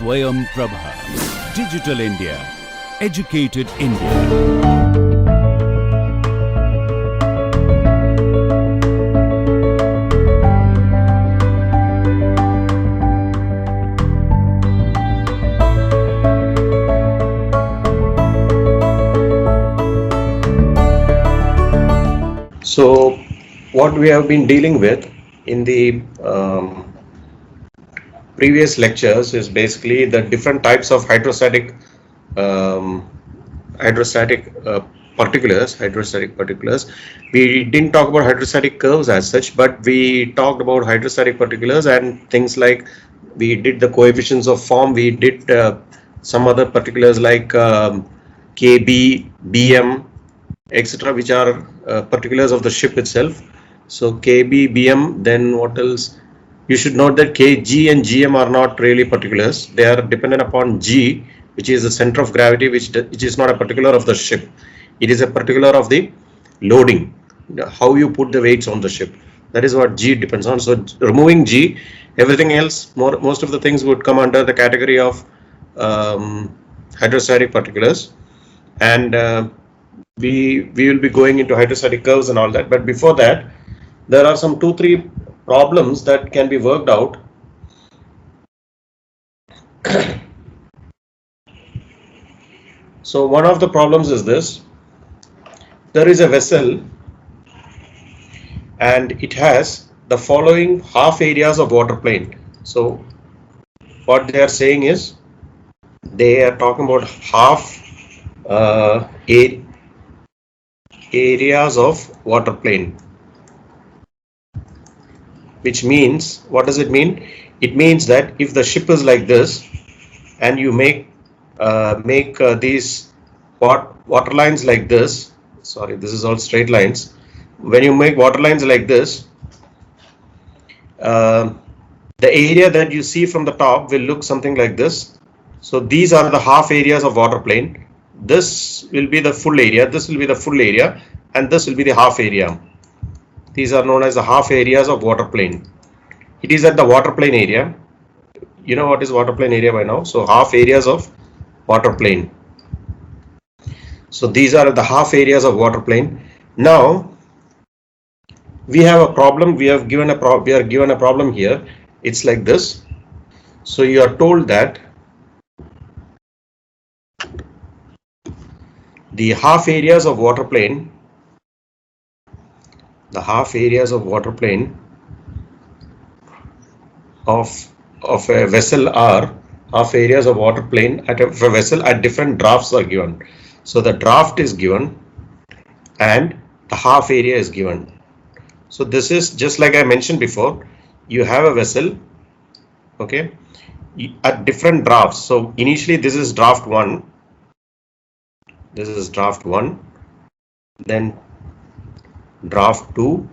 Swayam Prabha. Digital India. Educated India. So what we have been dealing with in the previous lectures is basically the different types of hydrostatic particulars. We didn't talk about hydrostatic curves as such, but we talked about hydrostatic particulars and things like we did the coefficients of form. We did some other particulars like Kb, Bm, etc., which are particulars of the ship itself. So Kb, Bm, then what else? You should note that Kg and Gm are not really particulars. They are dependent upon G, which is the center of gravity, which is not a particular of the ship. It is a particular of the loading, how you put the weights on the ship. That is what G depends on. So removing G, everything else, most of the things would come under the category of hydrostatic particulars. And we will be going into hydrostatic curves and all that. But before that, there are some 2-3 problems that can be worked out. So one of the problems is this: there is a vessel and it has the following half areas of water plane. So what they are saying is they are talking about half areas of water plane, which means, what does it mean? It means that if the ship is like this and you make these water lines like this, sorry, this is all straight lines. When you make water lines like this, the area that you see from the top will look something like this. So these are the half areas of water plane. This will be the full area, this will be the full area, and this will be the half area. These are known as the half areas of water plane. It is at the water plane area. You know what is water plane area by now? So half areas of water plane. So these are the half areas of water plane. Now we have a problem. We are given a problem here. It's like this. So you are told that the half areas of water plane, of a vessel are half areas of water plane of a vessel at different drafts are given. So the draft is given and the half area is given. So this is just like I mentioned before, you have a vessel, okay, at different drafts. So initially this is draft 1, then draft 2.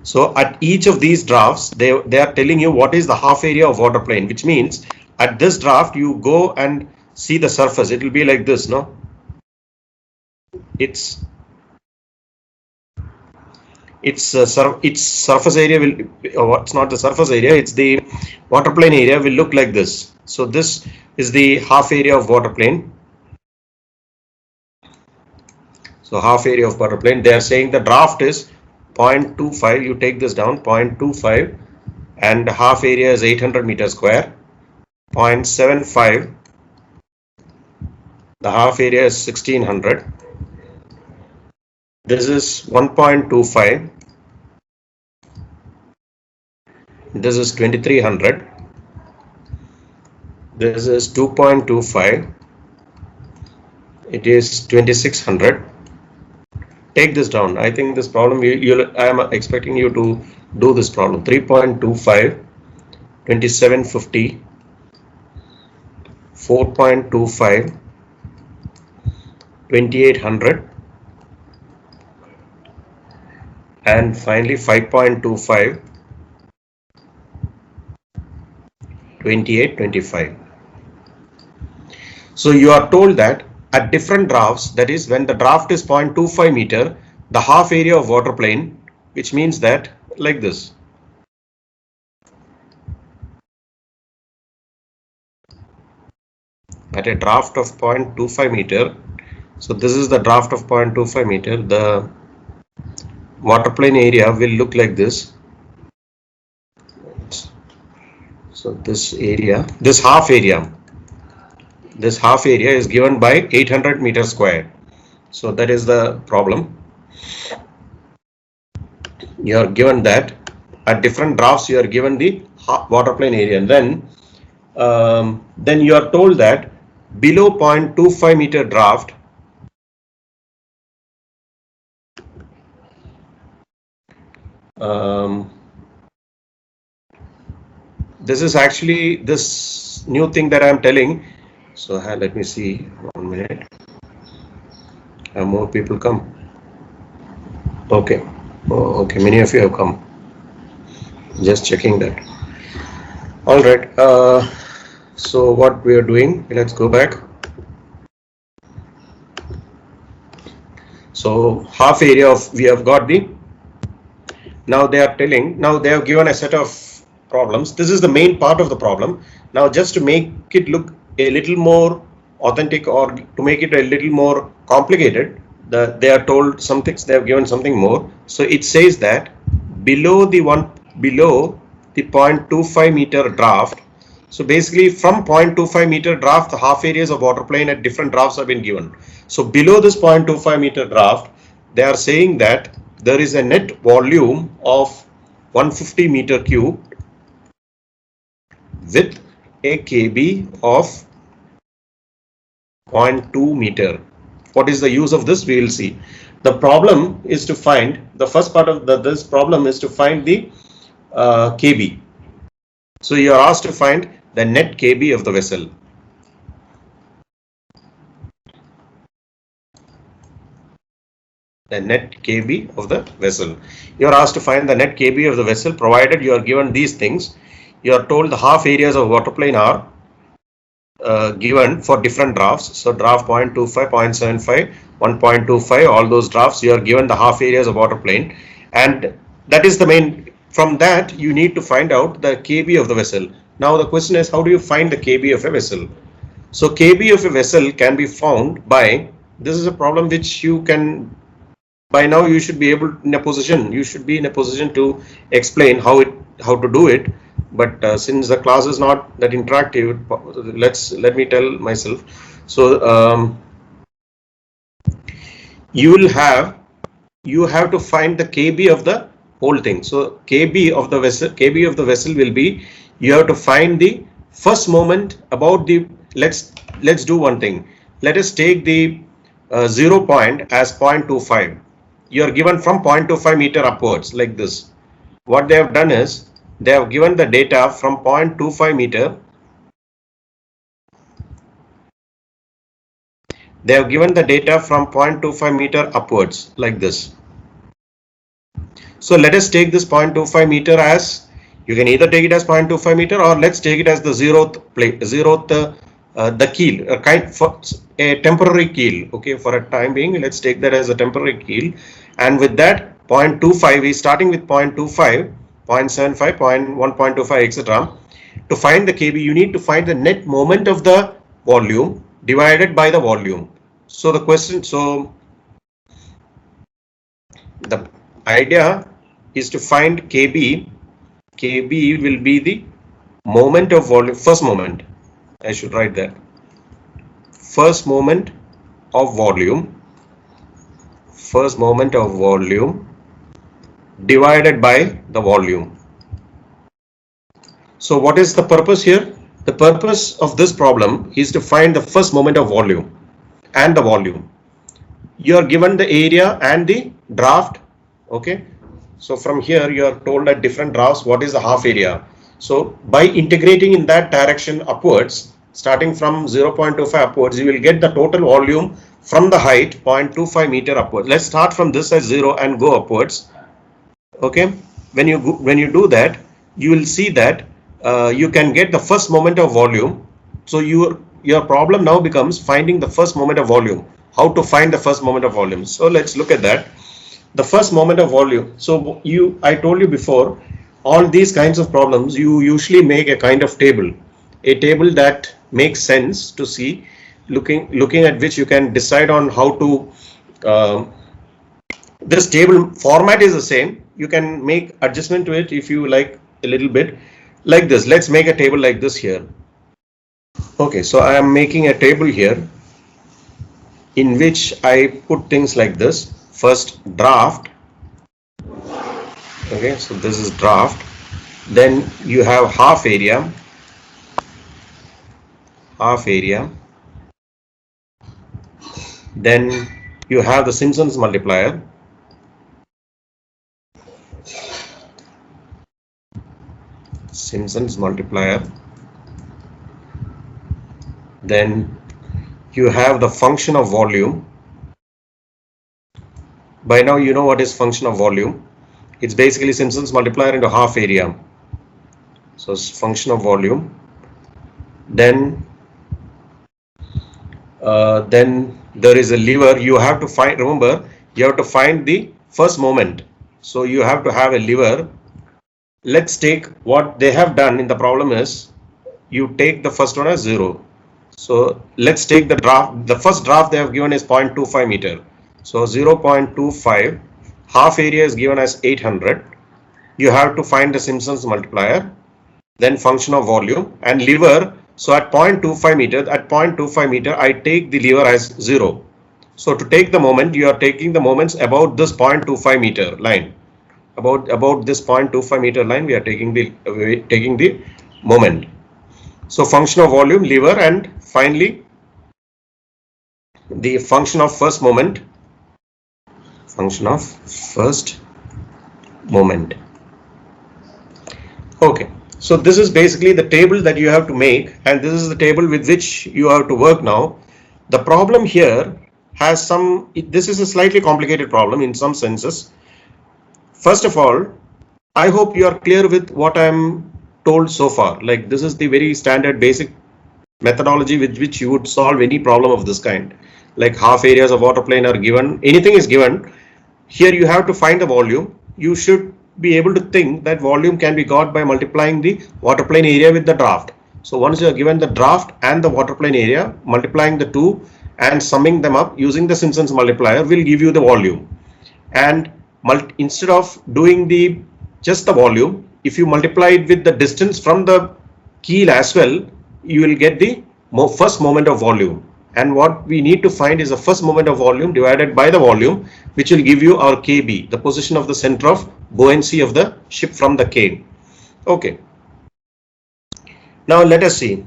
So at each of these drafts, they are telling you what is the half area of water plane, which means at this draft you go and see the surface. It will be like this, no? Its surface area will, it's not the surface area, it's the water plane area will look like this. So this is the half area of water plane. So half area of water plane, they are saying the draft is 0.25, you take this down, 0.25, and half area is 800 meters square. 0.75, the half area is 1600. This is 1.25, this is 2300, this is 2.25, it is 2600. Take this down. I think this problem, I am expecting you to do this problem. 3.25, 2750, 4.25, 2800, and finally 5.25, 2825. So you are told that at different drafts, that is when the draft is 0.25 meter, the half area of water plane, which means that like this. at a draft of 0.25 meter. So this is the draft of 0.25 meter. The water plane area will look like this. So this area, this half area is given by 800 meters square. So that is the problem. You are given that at different drafts you are given the water plane area, and then you are told that below 0.25 meter draft this is actually this new thing that I am telling. So let me see, 1 minute. Have more people come? Okay. Oh, okay, many of you have come. Just checking that. All right. So what we are doing? Let's go back. So half area of we have got the. Now they are telling. Now they have given a set of problems. This is the main part of the problem. Now just to make it look a little more authentic, or to make it a little more complicated, they are told some things. They have given something more. So it says that below the 0.25 meter draft. So basically from 0.25 meter draft, the half areas of water plane at different drafts have been given. So below this 0.25 meter draft, they are saying that there is a net volume of 150 meter cube with a KB of 0.2 meter. What is the use of this? We will see. The problem is to find, the first part of this problem is to find the KB. So you are asked to find the net KB of the vessel. The net KB of the vessel. You are asked to find the net KB of the vessel, provided you are given these things. You are told the half areas of water plane are given for different drafts. So draft 0.25, 0.75, 1.25, all those drafts, you are given the half areas of water plane, and that is the main. From that you need to find out the KB of the vessel. Now the question is, how do you find the KB of a vessel? So KB of a vessel can be found by, this is a problem which you can, by now you should be able in a position, you should be in a position to explain how to do it. But since the class is not that interactive, let me tell myself. So you have to find the KB of the whole thing. So KB of the vessel will be, you have to find the first moment about the, let's do one thing. Let us take the 0 point as 0.25. You are given from 0.25 meter upwards like this. What they have done is, they have given the data from 0.25 meter. They have given the data from 0.25 meter upwards like this. So let us take this 0.25 meter as, you can either take it as 0.25 meter, or let's take it as the zeroth the keel, a temporary keel. Okay, for a time being, let's take that as a temporary keel. And with that 0.25, we are starting with 0.25, 0.75, 1.25, etc. To find the KB, you need to find the net moment of the volume divided by the volume. So the question, so the idea is to find KB. KB will be the moment of volume, first moment. I should write that. First moment of volume. First moment of volume divided by the volume. So what is the purpose here? The purpose of this problem is to find the first moment of volume and the volume. You are given the area and the draft. Okay. So from here you are told at different drafts what is the half area. So by integrating in that direction upwards, starting from 0.25 upwards, you will get the total volume from the height 0.25 meter upwards. Let's start from this as 0 and go upwards. Okay, when you do that, you will see that you can get the first moment of volume. So your problem now becomes finding the first moment of volume. How to find the first moment of volume? So let's look at that. The first moment of volume. So I told you before, all these kinds of problems, you usually make a kind of table, a table that makes sense to see, looking at which you can decide on how to. This table format is the same. You can make adjustment to it if you like a little bit. Like this, let's make a table like this here. Okay, so I am making a table here in which I put things like this. First, draft. Okay, so this is draft. Then you have half area. Then you have the Simpson's multiplier. Then you have the function of volume. By now you know what is function of volume. It's basically Simpson's multiplier into half area. So it's function of volume. Then there is a lever. You have to find, remember, you have to find the first moment. So you have to have a lever. Let's take what they have done in the problem is you take the first one as 0. So let's take the draft. The first draft they have given is 0.25 meter. So 0.25, half area is given as 800. You have to find the Simpson's multiplier, then function of volume and lever. So at 0.25 meter, I take the lever as 0. So to take the moment, you are taking the moments about this 0.25 meter line. About this 0.25 meter line, we are taking the moment. So function of volume, lever, and finally the function of first moment. Okay, so this is basically the table that you have to make, and this is the table with which you have to work now. The problem here has this is a slightly complicated problem in some senses. First of all, I hope you are clear with what I am told so far. Like, this is the very standard basic methodology with which you would solve any problem of this kind. Like, half areas of water plane are given, anything is given. Here you have to find the volume. You should be able to think that volume can be got by multiplying the water plane area with the draft. So once you are given the draft and the water plane area, multiplying the two and summing them up using the Simpson's multiplier will give you the volume. And instead of doing just the volume, if you multiply it with the distance from the keel as well, you will get the first moment of volume. And what we need to find is the first moment of volume divided by the volume, which will give you our KB, the position of the center of buoyancy of the ship from the cane. Okay. Now let us see.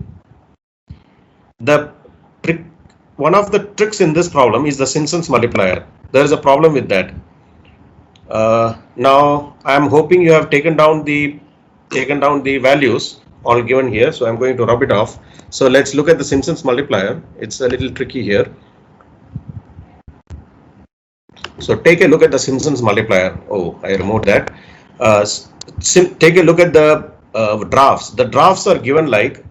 One of the tricks in this problem is the Simpson's multiplier. There is a problem with that. Now I am hoping you have taken down the values all given here. So I'm going to rub it off. So let's look at the Simpson's multiplier. It's a little tricky here. So take a look at the Simpson's multiplier. Oh, I removed that. Take a look at the drafts. The drafts are given like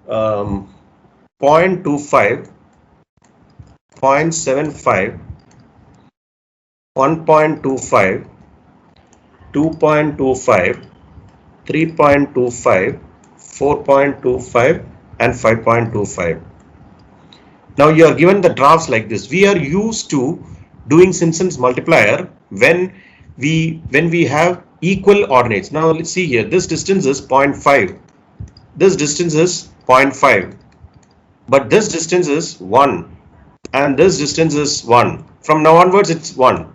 0.25, 0.75, 1.25, 2.25, 3.25, 4.25 and 5.25. Now you are given the drafts like this. We are used to doing Simpson's multiplier when we have equal ordinates. Now let's see here. This distance is 0.5. This distance is 0.5. But this distance is 1. And this distance is 1. From now onwards it's 1.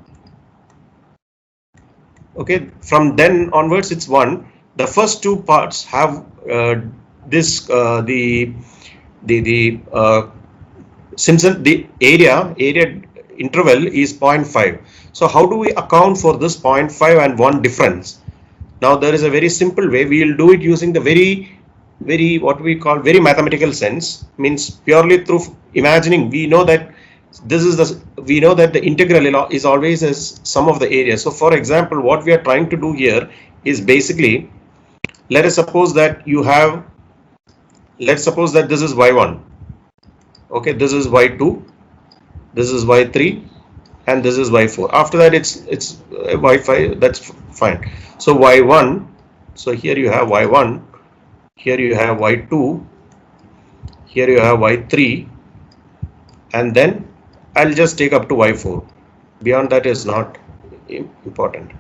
Okay, from then onwards it's 1. The first two parts have the area interval is 0.5. So how do we account for this 0.5 and 1 difference? Now there is a very simple way. We will do it using the very what we call very mathematical sense, means purely through imagining. We know that the integral is always as sum of the area. So for example, what we are trying to do here is basically, let us suppose that let's suppose that this is y1. Okay, this is y2, this is y3, and this is y4. After that it's y5. That's fine. So y1, so here you have y1, here you have y2, here you have y3, and then I'll just take up to y4. Beyond that is not important.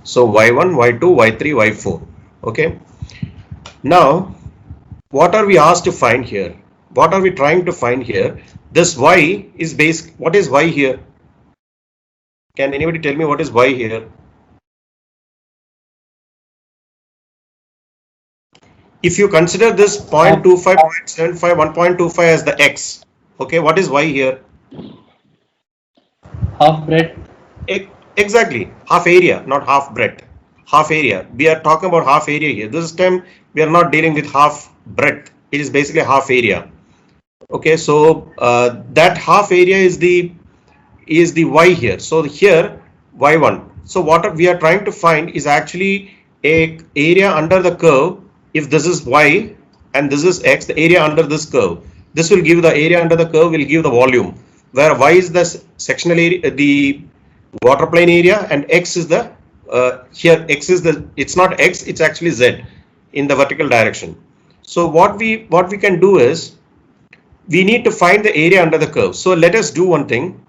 So y1, y2, y3, y4. Okay. Now, what are we asked to find here? What are we trying to find here? This y is base. What is y here? Can anybody tell me what is y here? If you consider this 0.25, 0.75, 1.25 as the x, okay, what is y here? Half breadth. Exactly, half area, not half breadth. Half area. We are talking about half area here. This time we are not dealing with half breadth. It is basically half area. Okay, so that half area is the y here. So here y1. So what we are trying to find is actually a area under the curve. If this is y and this is x, the area under this curve. This will give the area under the curve will give the volume, where y is the sectional area, the water plane area, and x is the here x is the, it's not x, it's actually z in the vertical direction. So what we can do is we need to find the area under the curve. So let us do one thing.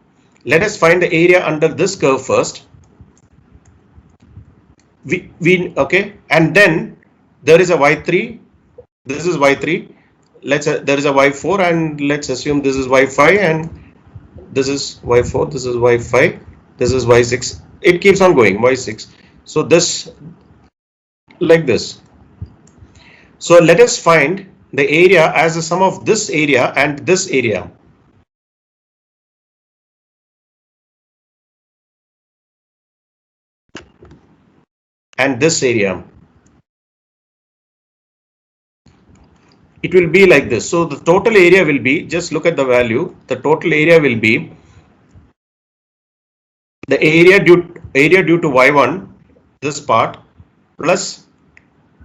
Let us find the area under this curve first. Okay, and then there is a y3. This is y3. There is a y4, and let's assume this is y5, and this is y4. This is y5. This is y6. It keeps on going, y6. So this, like this. So let us find the area as the sum of this area and this area. And this area. It will be like this. So the total area will be, just look at the value, the total area will be the area due to y1, this part, plus,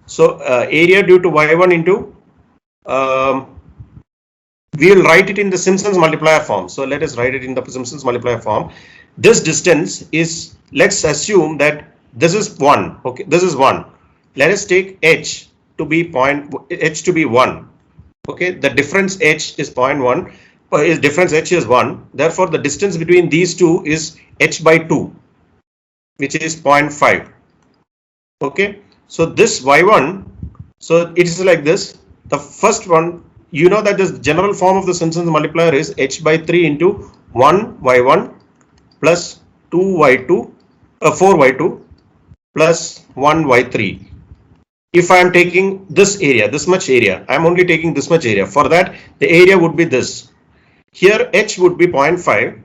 so area due to y1 into, we will write it in the Simpson's multiplier form. So let us write it in the Simpson's multiplier form. This distance is, let's assume that this is 1. Okay, this is 1. Let us take h to be 1. Okay, the difference h is 0.1. Difference h is 1. Therefore, the distance between these two is h by 2, which is 0.5. Okay, so this y1, so it is like this. The first one, you know that this general form of the Simpson's multiplier is h by 3 into 1 y1 plus 2 y2, 4 y2 plus 1 y3. If I am taking this area, this much area, I am only taking this much area. For that, the area would be this. Here h would be 0.5.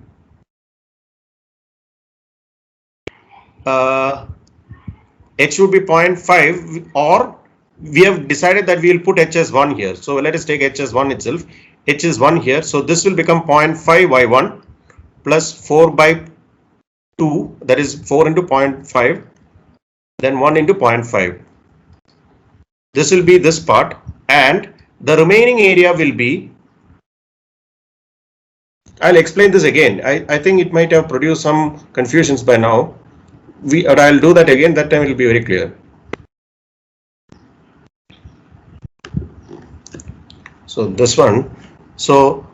H would be 0.5, or we have decided that we will put h as 1 here. So let us take h as 1 itself. H is 1 here. So this will become 0.5 y1 plus 4 by 2, that is 4 into 0.5, then 1 into 0.5. This will be this part, and the remaining area will be, I'll explain this again. I think it might have produced some confusions by now. I'll do that again. That time it will be very clear. So this one. So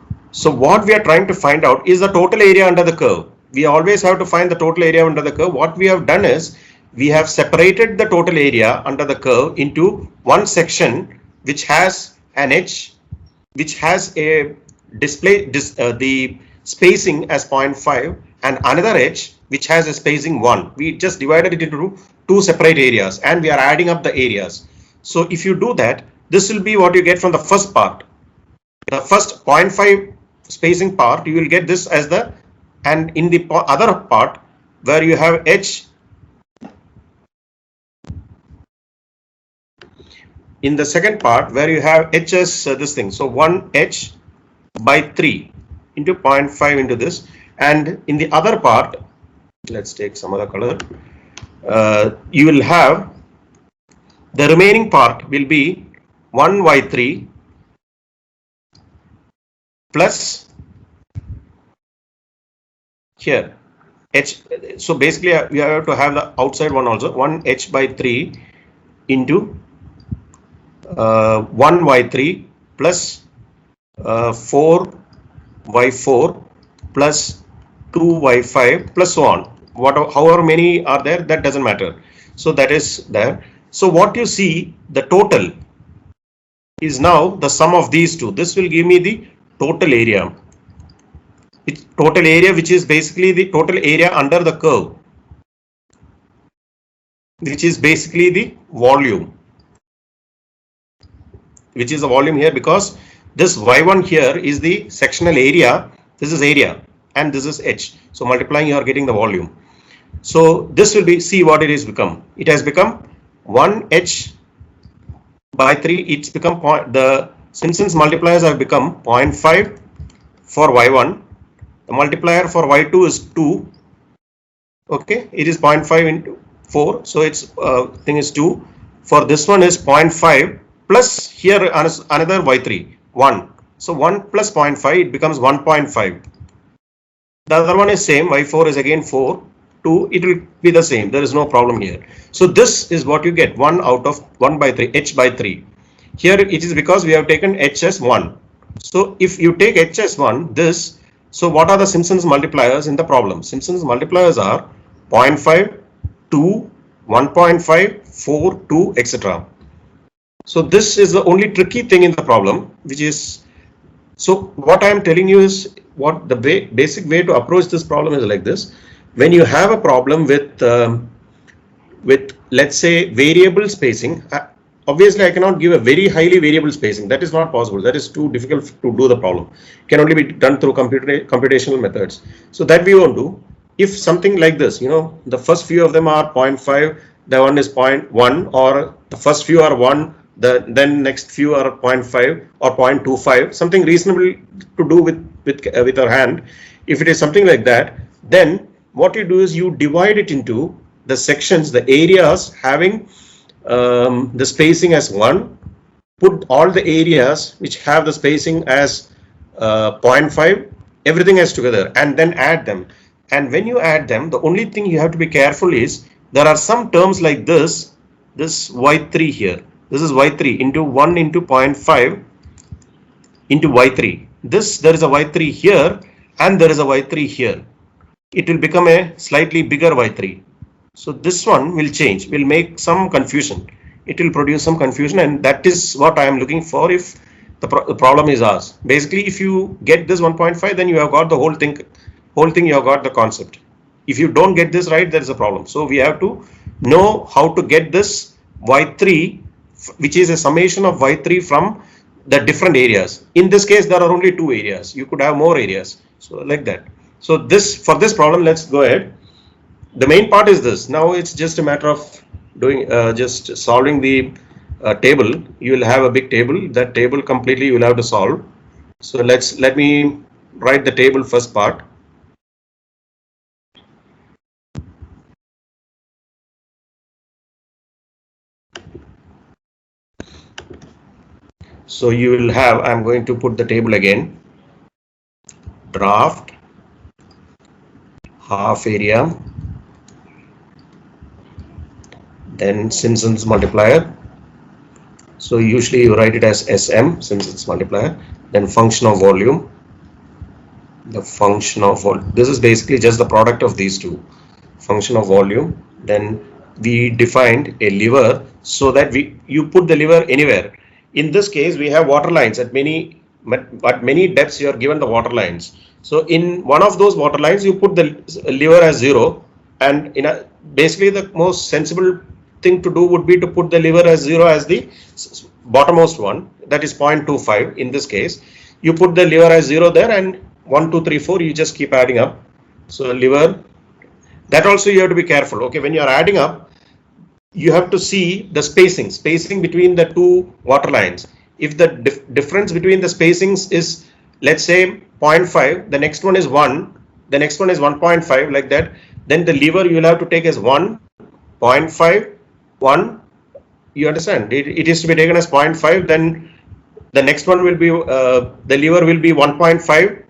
what we are trying to find out is the total area under the curve. We always have to find the total area under the curve. What we have done is we have separated the total area under the curve into one section which has an edge, which has a the spacing as 0.5, and another edge which has a spacing 1. We just divided it into two separate areas, and we are adding up the areas. So if you do that, this will be what you get from the first part. The first 0.5 spacing part, you will get this as the, and in the other part where you have h, in the second part where you have h as this thing, so 1h by 3 into 0.5 into this, and in the other part, let's take some other color, you will have the remaining part will be 1y3 plus here h. So basically we have to have the outside one also, 1h by 3 into 1y3 plus 4y4 plus 2y5 plus so on. However many are there, that doesn't matter. So that is there. So what you see, the total is now the sum of these two. This will give me the total area. Total area, which is basically the total area under the curve, which is basically the volume, which is the volume here, because this y1 here is the sectional area, this is area, and this is h. So multiplying, you are getting the volume. So this will be, see what it is become. It has become 1h by 3. It's become the Simpson's multipliers have become 0.5 for y1. The multiplier for y2 is 2. Okay, it is 0.5 into 4, so its thing is 2. For this one is 0.5 plus here another y3 1. So 1 plus 0.5, it becomes 1.5. The other one is same, y4 is again 4, 2, it will be the same, there is no problem here. So this is what you get, 1 out of 1 by 3, h by 3. Here it is because we have taken h as 1. So if you take h as 1, this, so what are the Simpson's multipliers in the problem? Simpson's multipliers are 0.5, 2, 1.5, 4, 2, etc. So this is the only tricky thing in the problem, which is, so what I am telling you is, what the basic way to approach this problem is like this. When you have a problem with let's say variable spacing, obviously I cannot give a very highly variable spacing. That is not possible. That is too difficult to do the problem. Can only be done through computational methods. So that we won't do. If something like this, you know, the first few of them are 0.5, the one is 0.1, or the first few are 1, then next few are 0.5 or 0.25, something reasonable to do with our hand. If it is something like that, then what you do is you divide it into the sections, the areas having the spacing as 1, put all the areas which have the spacing as 0.5, everything as together, and then add them. And when you add them, the only thing you have to be careful is, there are some terms like this y3 here. This is y3 into 1 into 0.5 into y3. There is a y3 here and there is a y3 here. It will become a slightly bigger y3. So this one will change, will make some confusion. It will produce some confusion, and that is what I am looking for if the problem is ours. Basically, if you get this 1.5, then you have got the whole thing you have got the concept. If you don't get this right, there is a problem. So we have to know how to get this y3, which is a summation of y3 from the different areas. In this case, there are only 2 areas. You could have more areas. So like that. So for this problem, let's go ahead. The main part is this. Now it's just a matter of doing just solving the table. You will have a big table. That table completely you will have to solve. So let me write the table first part. So you will have, I'm going to put the table again. Draft, half area, then Simpson's multiplier. So usually you write it as SM, Simpson's multiplier, then function of volume. The function of volume, this is basically just the product of these two. Function of volume, then we defined a lever so that you put the lever anywhere. In this case, we have water lines at many depths. You are given the water lines. So in one of those water lines, you put the lever as 0, and basically the most sensible thing to do would be to put the lever as 0 as the bottommost one, that is 0.25 in this case. You put the lever as 0 there, and 1, 2, 3, 4, you just keep adding up. So lever, that also you have to be careful. Okay, when you are adding up, you have to see the spacing between the 2 water lines. If the difference between the spacings is, let's say 0.5, the next one is 1, the next one is 1.5, like that, then the lever you will have to take as 1, 0.5, 1. You understand? It is to be taken as 0.5, then the next one will be, the lever will be 1.5.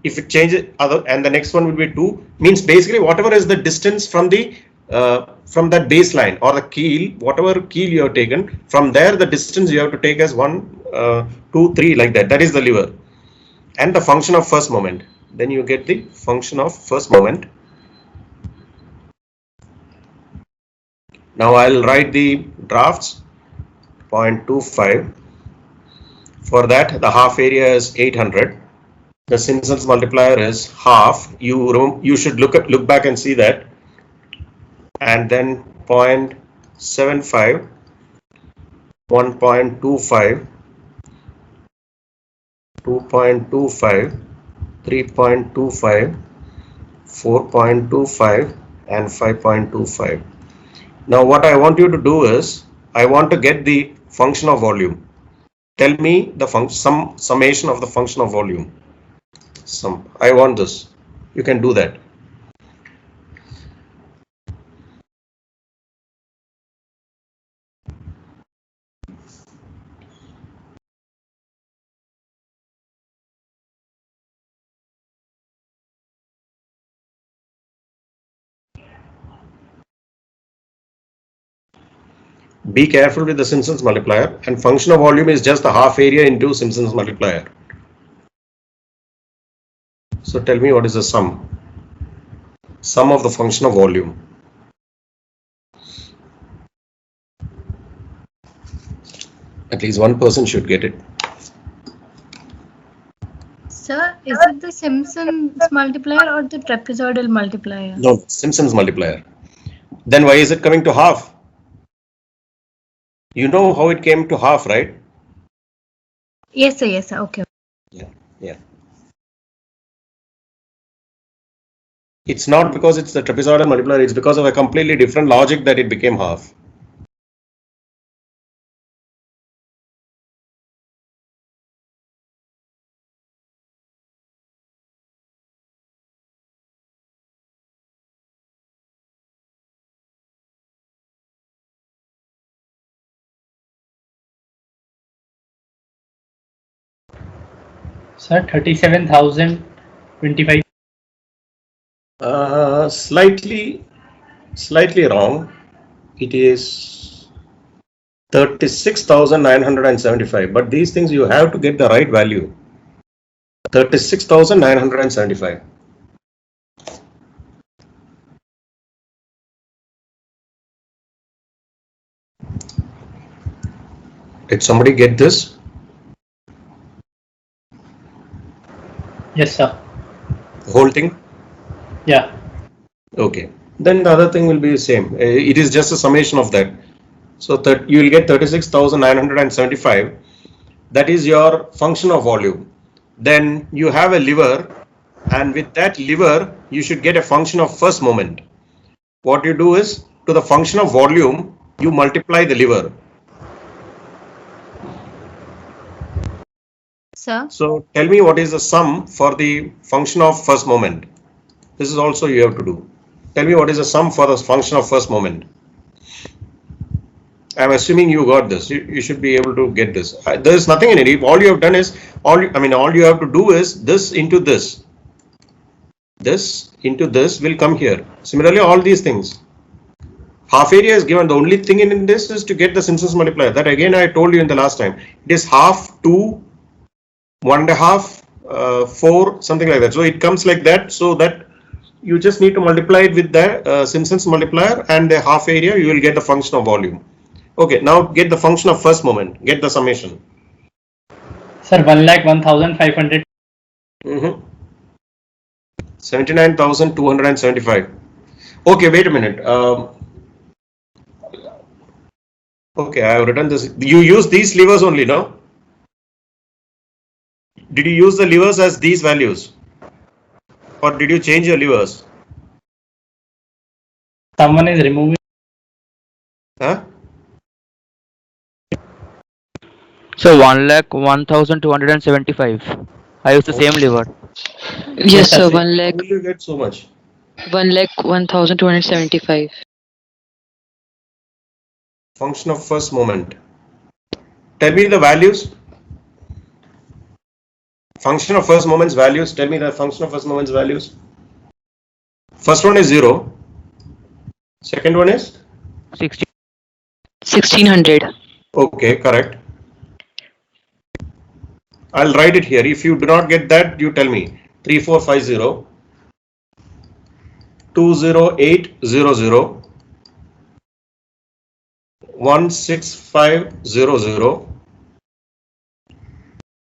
If it changes and the next one will be 2, means basically whatever is the distance from the from that baseline or the keel, whatever keel you have taken, from there the distance you have to take as 1, 2, 3 like that. That is the lever. And the function of first moment. Then you get the function of first moment. Now I'll write the drafts. 0.25. For that, the half area is 800. The Simpson's multiplier is half. You should look back and see that. And then 0.75, 1.25, 2.25, 3.25, 4.25, and 5.25. Now what I want you to do is, I want to get the function of volume. Tell me the summation of the function of volume. I want this. You can do that. Be careful with the Simpson's multiplier, and function of volume is just the half area into Simpson's multiplier. So tell me what is the sum? Sum of the function of volume. At least one person should get it. Sir, is it the Simpson's multiplier or the trapezoidal multiplier? No, Simpson's multiplier. Then why is it coming to half? You know how it came to half, right? Yes, sir. Yes, sir. Okay. Yeah. It's not because it's the trapezoidal multiplier, it's because of a completely different logic that it became half. Sir, 37,025. Slightly wrong. It is 36,975. But these things you have to get the right value. 36,975. Did somebody get this? Yes, sir. The whole thing? Yeah. Okay. Then the other thing will be the same. It is just a summation of that. So that you will get 36,975. That is your function of volume. Then you have a lever, and with that lever you should get a function of first moment. What you do is, to the function of volume you multiply the lever. Sir? So tell me what is the sum for the function of first moment. This is also you have to do. Tell me what is the sum for the function of first moment. I'm assuming you got this. You should be able to get this. There is nothing in it. All you have done is, all you have to do is this into this. This into this will come here. Similarly, all these things. Half area is given. The only thing in this is to get the Simpson's multiplier. That again I told you in the last time. It is half, 2, 1.5, 4, something like that. So it comes like that. So that you just need to multiply it with the Simpson's multiplier and the half area. You will get the function of volume. Okay, now get the function of first moment. Get the summation. Sir, 1,01,500. 79,275. Okay, wait a minute. Okay, I have written this. You use these levers only, no? Did you use the levers as these values? Or did you change your levers? Someone is removing. Huh? So 1,01,275. I use the same lever. Yes, sir. How will you get so much? 1,01,275. Function of first moment. Tell me the values. Function of first moment's values. Tell me the function of first moment's values. First one is 0. Second one is 60. 1600. okay, correct. I'll write it here. If you do not get that, you tell me. 3450 20800 16500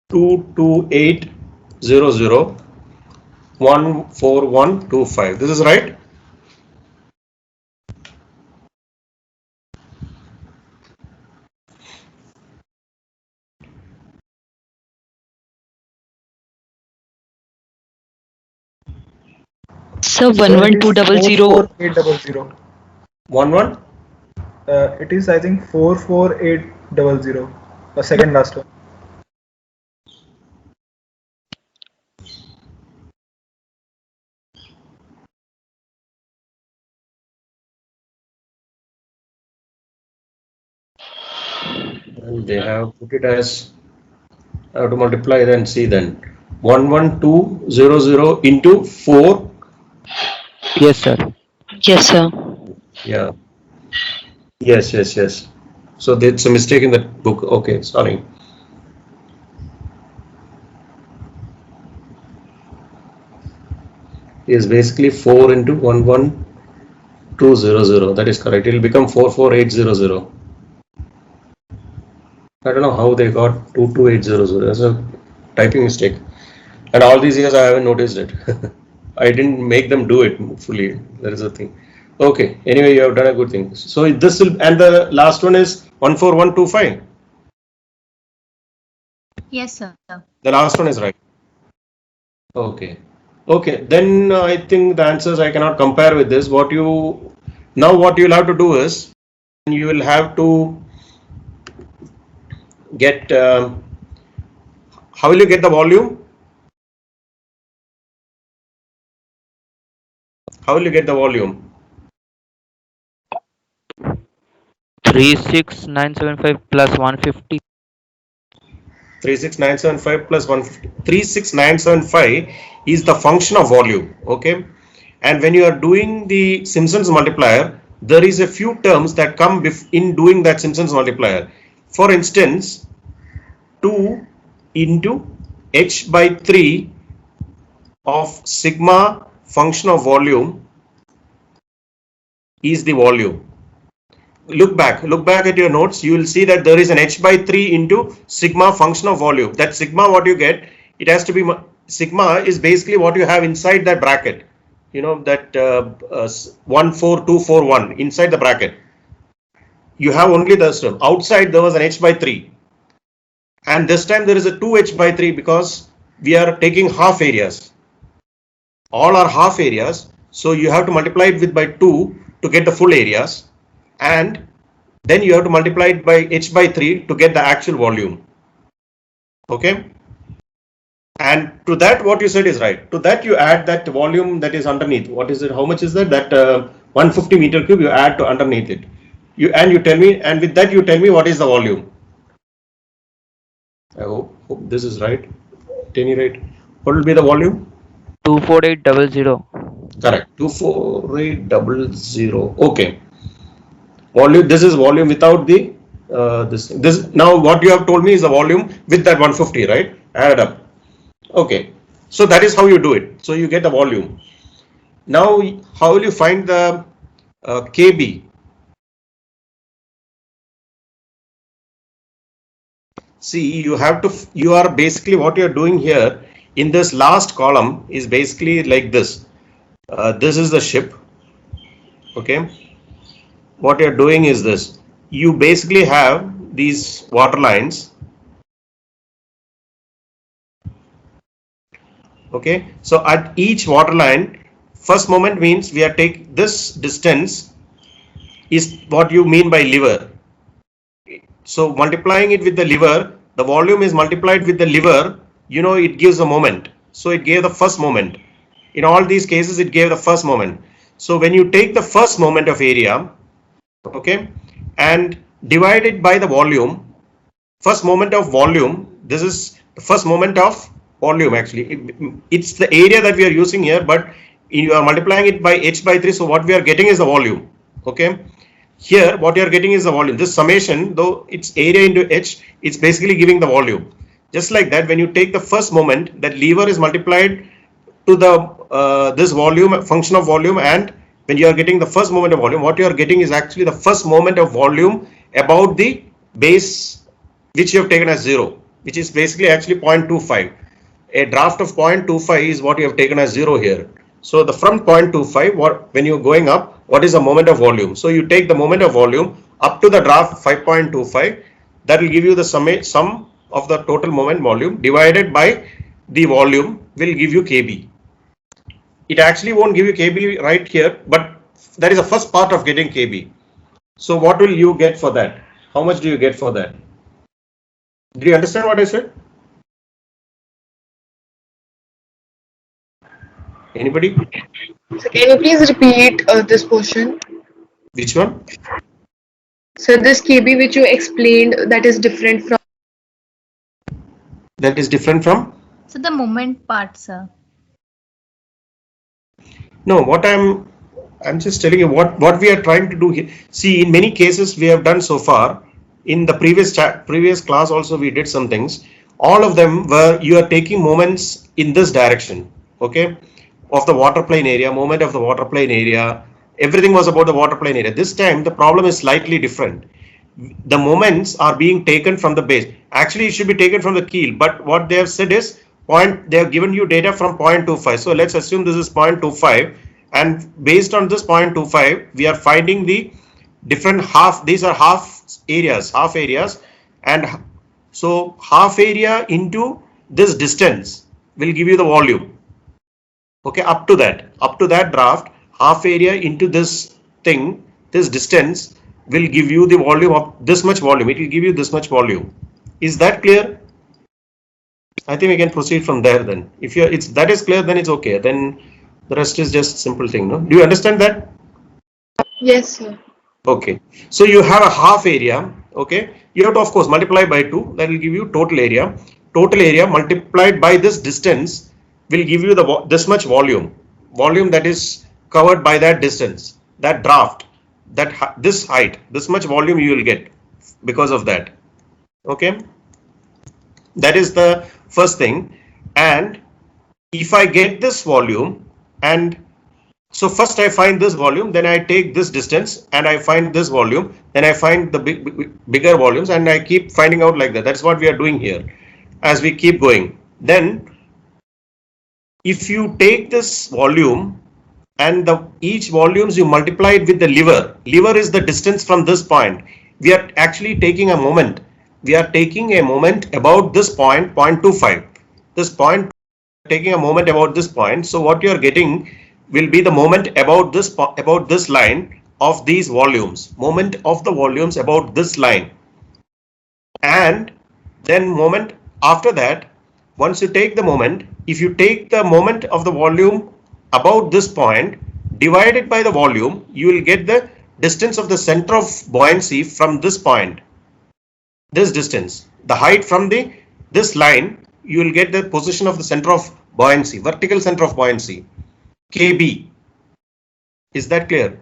22800 14125. This is right? So 11200. 44800. 11? It is, I think, 44800. The second last one. And they have put it as, I have to multiply then see then. 11200 into 4. Yes, sir. Yes, sir. Yeah. Yes. So there's a mistake in that book. Okay, sorry. Is basically 4 into 11200. That is correct. It will become 44800. I don't know how they got 22800. That's a typing mistake. And all these years I haven't noticed it. I didn't make them do it fully. That is the thing. Okay. Anyway, you have done a good thing. So this will, and the last one is 14125. Yes, sir. The last one is right. Okay. Then I think the answers I cannot compare with this. What you'll have to do is you will have to get. How will you get the volume? How will you get the volume? 36975 plus 150. 36975 plus 150. 36975 is the function of volume. Okay. And when you are doing the Simpson's multiplier, there is a few terms that come in doing that Simpson's multiplier. For instance, 2 into h by 3 of sigma function of volume is the volume. Look back at your notes. You will see that there is an h by 3 into sigma function of volume. That sigma, what you get, it has to be, sigma is basically what you have inside that bracket. You know, that 14241 inside the bracket. You have only the term. Outside there was an h by 3. And this time there is a 2h by 3 because we are taking half areas. All are half areas. So you have to multiply it with by 2 to get the full areas. And then you have to multiply it by h by 3 to get the actual volume. Okay. And to that, what you said is right. To that, you add that volume that is underneath. What is it? How much is that? That 150 meter cube you add to underneath it. You tell me, and with that you tell me what is the volume. I hope this is right. Any right? What will be the volume? 24800. Correct. 24800. Okay. Volume. This is volume without the this. Now what you have told me is the volume with that 150, right? Add it up. Okay. So that is how you do it. So you get the volume. Now how will you find the KB? See, you are basically what you are doing here in this last column is basically like this. This is the ship. Okay. What you are doing is this. You basically have these water lines. Okay. So at each water line, first moment means we are taking this distance is what you mean by lever. So multiplying it with the lever, the volume is multiplied with the lever, you know, it gives a moment. So it gave the first moment. In all these cases, it gave the first moment. So when you take the first moment of area, okay, and divide it by the volume, first moment of volume, this is the first moment of volume actually. It's the area that we are using here, but you are multiplying it by h by 3. So what we are getting is the volume. Okay. Here, what you are getting is the volume. This summation, though it's area into h, it's basically giving the volume. Just like that, when you take the first moment, that lever is multiplied to the this volume, function of volume, and when you are getting the first moment of volume, what you are getting is actually the first moment of volume about the base which you have taken as 0, which is basically actually 0.25. A draft of 0.25 is what you have taken as 0 here. So the from 0.25, when you're going up, what is the moment of volume? So you take the moment of volume up to the draft 5.25. That will give you the sum of the total moment volume divided by the volume will give you kb. It actually won't give you kb right here, but that is the first part of getting kb. So what will you get for that? How much do you get for that? Did you understand what I said? Anybody? So can you please repeat this portion? Which one? So this KB which you explained, that is different from. That is different from? So the moment part, sir. No, what I'm just telling you what we are trying to do here. See, in many cases we have done so far. In the previous class also we did some things. All of them were you are taking moments in this direction. Okay. Of the water plane area, moment of the water plane area, everything was about the water plane area. This time the problem is slightly different. The moments are being taken from the base. Actually, it should be taken from the keel, but what they have said is they have given you data from 0.25. So let's assume this is 0.25, and based on this 0.25, we are finding the different half. These are half areas, and so half area into this distance will give you the volume. Okay, up to that draft, half area into this thing, this distance will give you the volume of this much volume. It will give you this much volume. Is that clear? I think we can proceed from there then. If that is clear, then it's okay. Then the rest is just simple thing. No? Do you understand that? Yes, sir. Okay. So you have a half area. Okay. You have to of course multiply by 2. That will give you total area. Total area multiplied by this distance will give you this much volume that is covered by that distance, that draft, this height, this much volume you will get because of that. Okay, that is the first thing. And if I get this volume, and so first I find this volume, then I take this distance and I find this volume, then I find the bigger volumes, and I keep finding out like that. That's what we are doing here as we keep going. Then if you take this volume and each volumes you multiply it with the lever is the distance from this point. We are actually taking a moment. We are taking a moment about this point, 0.25. This point, taking a moment about this point. So what you are getting will be the moment about this line of these volumes. Moment of the volumes about this line. And then moment after that, once you take the moment, if you take the moment of the volume about this point divided by the volume, you will get the distance of the center of buoyancy from this point. This distance, the height from this line, you will get the position of the center of buoyancy, vertical center of buoyancy, KB. Is that clear?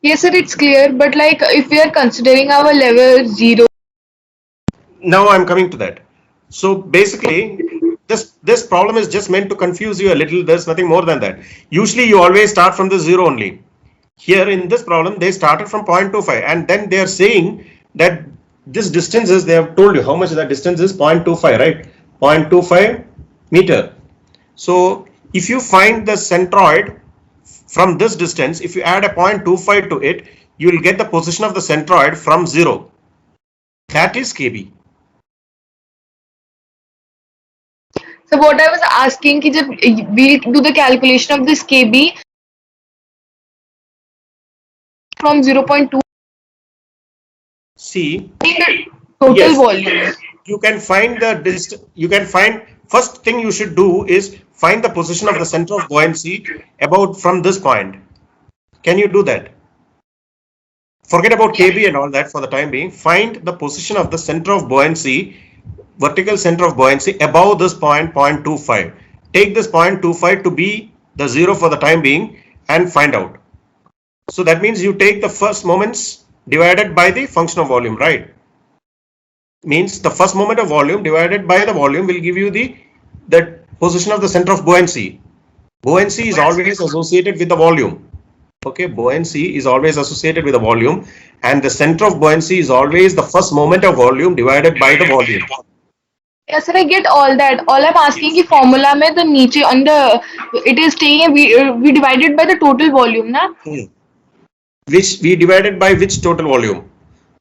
Yes, sir, it's clear. But like if we are considering our level 0. Now I'm coming to that. So basically, this problem is just meant to confuse you a little. There's nothing more than that. Usually you always start from the 0 only. Here in this problem, they started from 0.25, and then they are saying that this distance is, they have told you how much that distance is, 0.25, right? 0.25 meter. So if you find the centroid from this distance, if you add a 0.25 to it, you will get the position of the centroid from 0. That is KB. So what I was asking, कि जब we do the calculation of this KB from 0.2. See, Total yes, volume. you can find the distance. You can find, first thing you should do is find the position of the center of buoyancy about from this point. Can you do that? Forget about KB and all that for the time being. Find the position of the center of buoyancy, vertical center of buoyancy above this point, 0.25. Take this 0.25 to be the 0 for the time being and find out. So that means you take the first moments divided by the function of volume, right? Means the first moment of volume divided by the volume will give you the position of the center of buoyancy. Buoyancy is always associated with the volume. Okay, buoyancy is always associated with the volume, and the center of buoyancy is always the first moment of volume divided by the volume. Yes, sir, I get all that. All I'm asking is formula mein the niche on the it is saying we divided by the total volume, na? Which we divided by which total volume?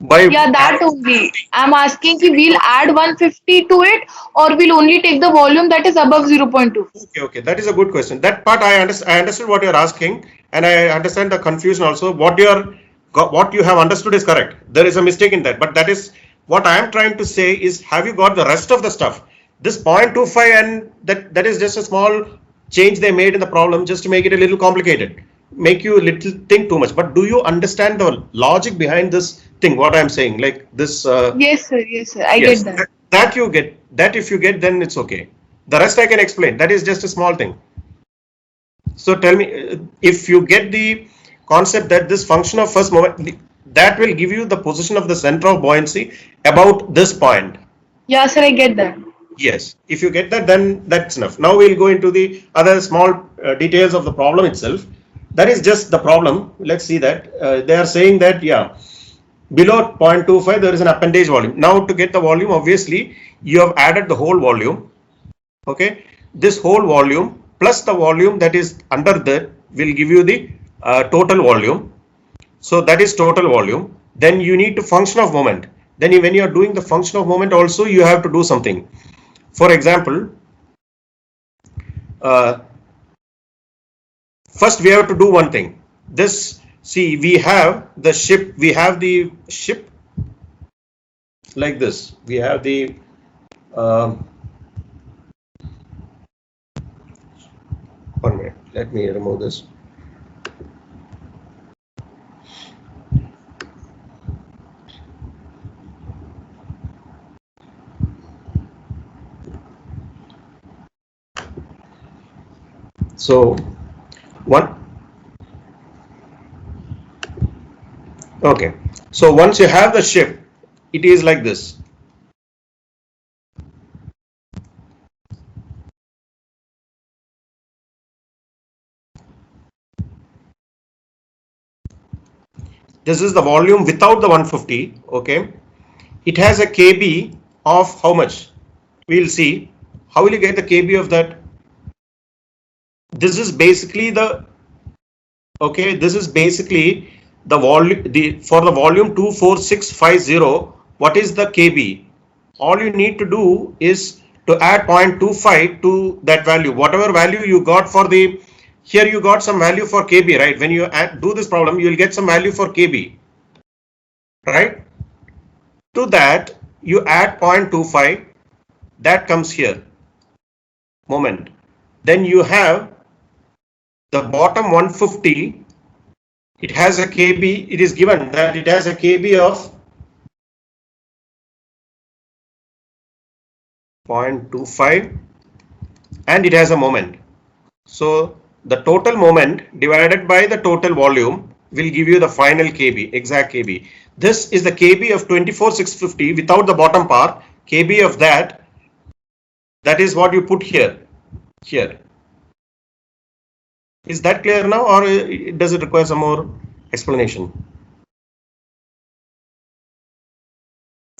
By Yeah, that only. I'm asking ki we'll add 150 to it or we'll only take the volume that is above 0.2. Okay, that is a good question. That part I understood what you're asking, and I understand the confusion also. What you have understood is correct. There is a mistake in that, but that is what I am trying to say is, have you got the rest of the stuff? This 0.25 and that is just a small change they made in the problem just to make it a little complicated, make you a little think too much. But do you understand the logic behind this thing? What I'm saying, like this? Yes, sir. I get that. That you get. That if you get, then it's okay. The rest I can explain. That is just a small thing. So tell me, if you get the concept that this function of first moment, that will give you the position of the center of buoyancy about this point. Yeah, sir, I get that. Yes, if you get that, then that's enough. Now we'll go into the other small details of the problem itself. That is just the problem. Let's see that. They are saying that, yeah, below 0.25 there is an appendage volume. Now to get the volume, obviously you have added the whole volume. Okay, this whole volume plus the volume that is under that will give you the total volume. So that is total volume. Then you need to function of moment. Then when you are doing the function of moment also, you have to do something. For example, first we have to do one thing. This, see, we have the ship like this. We have the one minute, let me remove this. So okay, so once you have the ship, it is like this. This is the volume without the 150. Okay, it has a kb of how much? We'll see. How will you get the kb of that? This is basically the, okay, this is basically the volume, for the volume 24650, what is the kb? All you need to do is to add 0.25 to that value, whatever value you got for the, here you got some value for kb, right? When you do this problem, you will get some value for kb, right? To that, you add 0.25, that comes here, moment. Then you have the bottom 150, it has a kb, it is given that it has a kb of 0.25 and it has a moment. So the total moment divided by the total volume will give you the final kb, exact kb. This is the kb of 24,650 without the bottom part, kb of that is what you put here. Is that clear now, or does it require some more explanation?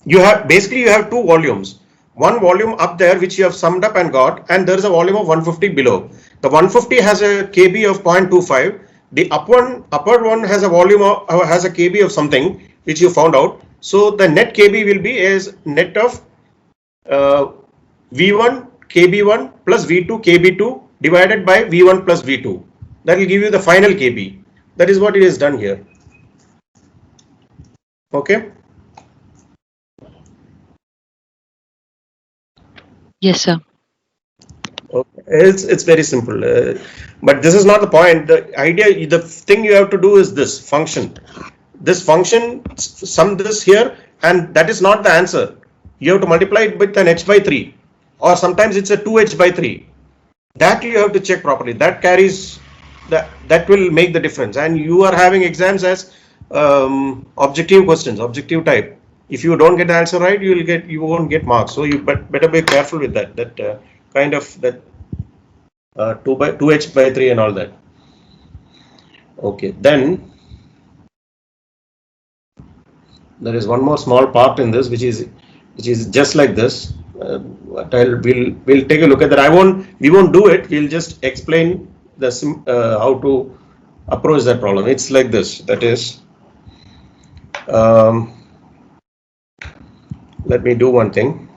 You have basically, you have two volumes. One volume up there which you have summed up and got, and there is a volume of 150 below. The 150 has a kb of 0.25. The upward one has a volume of has a kb of something which you found out. So the net kb will be as net of v1 kb1 plus v2 kb2 divided by v1 plus v2. That will give you the final kb. That is what it is done here. Okay. Yes, sir. Okay. It's very simple, but this is not the point. The idea, the thing you have to do is this function. This function, sum this here, and that is not the answer. You have to multiply it with an h by 3, or sometimes it's a 2h by 3. That you have to check properly. That carries that will make the difference. And you are having exams as objective questions, objective type. If you don't get the answer right, you won't get marks. So you better be careful with that. Kind of that 2h by 3 and all that. Okay, then there is one more small part in this, which is just like this. We'll take a look at that. We won't do it. We'll just explain how to approach that problem. It's like this. That is, let me do one thing.